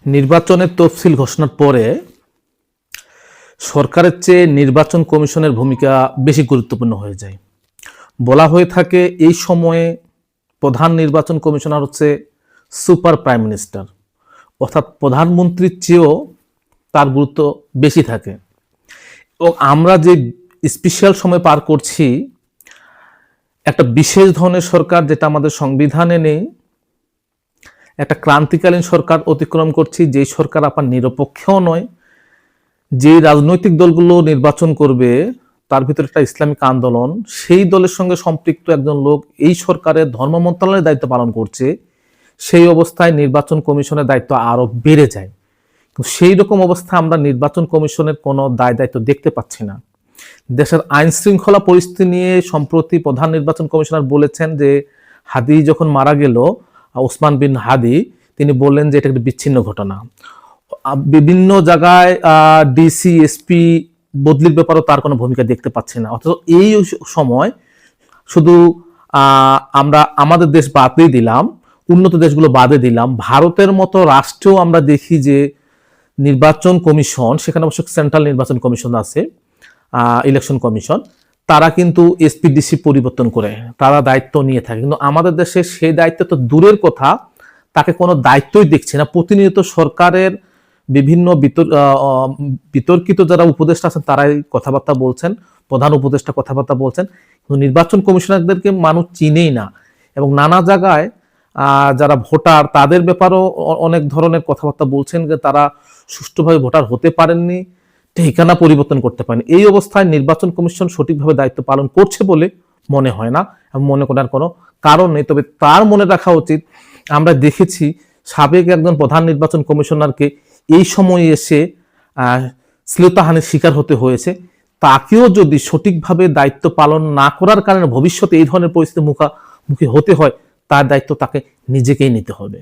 নির্বাচনের তফসিল ঘোষণার পরে সরকারের চেয়ে নির্বাচন কমিশনের ভূমিকা বেশি গুরুত্বপূর্ণ হয়ে যায়। বলা হয়ে থাকে এই সময়ে প্রধান নির্বাচন কমিশনার হচ্ছে সুপার প্রাইম মিনিস্টার, অর্থাৎ প্রধানমন্ত্রীর চেয়েও তার গুরুত্ব বেশি থাকে। এবং আমরা যে স্পেশাল সময় পার করছি, একটা বিশেষ ধরনের সরকার যেটা আমাদের সংবিধানে নেই, একটা ক্রান্তিকালীন সরকার অতিক্রম করছি, যেই সরকার আপনার নিরপেক্ষও নয়। যে রাজনৈতিক দলগুলো নির্বাচন করবে তার ভিতরে একটা ইসলামিক আন্দোলন, সেই দলের সঙ্গে সম্পৃক্ত একজন লোক এই সরকারের ধর্ম মন্ত্রণালয়ের দায়িত্ব পালন করছে। সেই অবস্থায় নির্বাচন কমিশনের দায়িত্ব আরো বেড়ে যায়। সেই রকম অবস্থা আমরা নির্বাচন কমিশনের কোনো দায় দায়িত্ব দেখতে পাচ্ছি না। দেশের আইন শৃঙ্খলা পরিস্থিতি নিয়ে সম্প্রতি প্রধান নির্বাচন কমিশনার বলেছেন যে হাদি যখন মারা গেল, ওসমান বিন হাদি, তিনি বললেন যে এটা একটা বিচ্ছিন্ন ঘটনা। বিভিন্ন জায়গায় ডিসি এসপি বদলির ব্যাপারেও তার কোনো ভূমিকা দেখতে পাচ্ছি না। অথচ এই সময় শুধু আমরা আমাদের দেশ বাদই দিলাম, উন্নত দেশগুলো বাদে দিলাম, ভারতের মতো রাষ্ট্রেও আমরা দেখি যে নির্বাচন কমিশন, সেখানে অবশ্য সেন্ট্রাল নির্বাচন কমিশন আছে, ইলেকশন কমিশন, তারা কিন্তু এসপিডিসি পরিবর্তন করে তারা দায়িত্ব নিয়ে থাকে। কিন্তু আমাদের দেশে সেই দায়িত্ব তো দূরের কথা, তাকে কোনো দায়িত্বই দেখছে না। প্রতিনিয়ত সরকারের বিভিন্ন বিতর্কিত যারা উপদেষ্টা আছেন তারাই কথাবার্তা বলছেন, প্রধান উপদেষ্টা কথাবার্তা বলছেন, কিন্তু নির্বাচন কমিশনারদেরকে মানুষ চিনেই না। এবং নানা জায়গায় যারা ভোটার তাদের ব্যাপারেও অনেক ধরনের কথাবার্তা বলছেন যে তারা সুষ্ঠুভাবে ভোটার হতে পারেননি, ঠিকানা পরিবর্তন করতে পারেনি। এই অবস্থায় নির্বাচন কমিশন সঠিকভাবে দায়িত্ব পালন করছে বলে মনে হয় না, এবং মনে করার কোনো কারণ নেই। তবে তার মনে রাখা উচিত, আমরা দেখেছি সাবেক একজন প্রধান নির্বাচন কমিশনারকে এই সময়ে এসে শ্লীলতাহানির শিকার হতে হয়েছে। তাকেও যদি সঠিকভাবে দায়িত্ব পালন না করার কারণে ভবিষ্যতে এই ধরনের পরিস্থিতির মুখোমুখি হতে হয়, তার দায়িত্ব তাকে নিজেকেই নিতে হবে।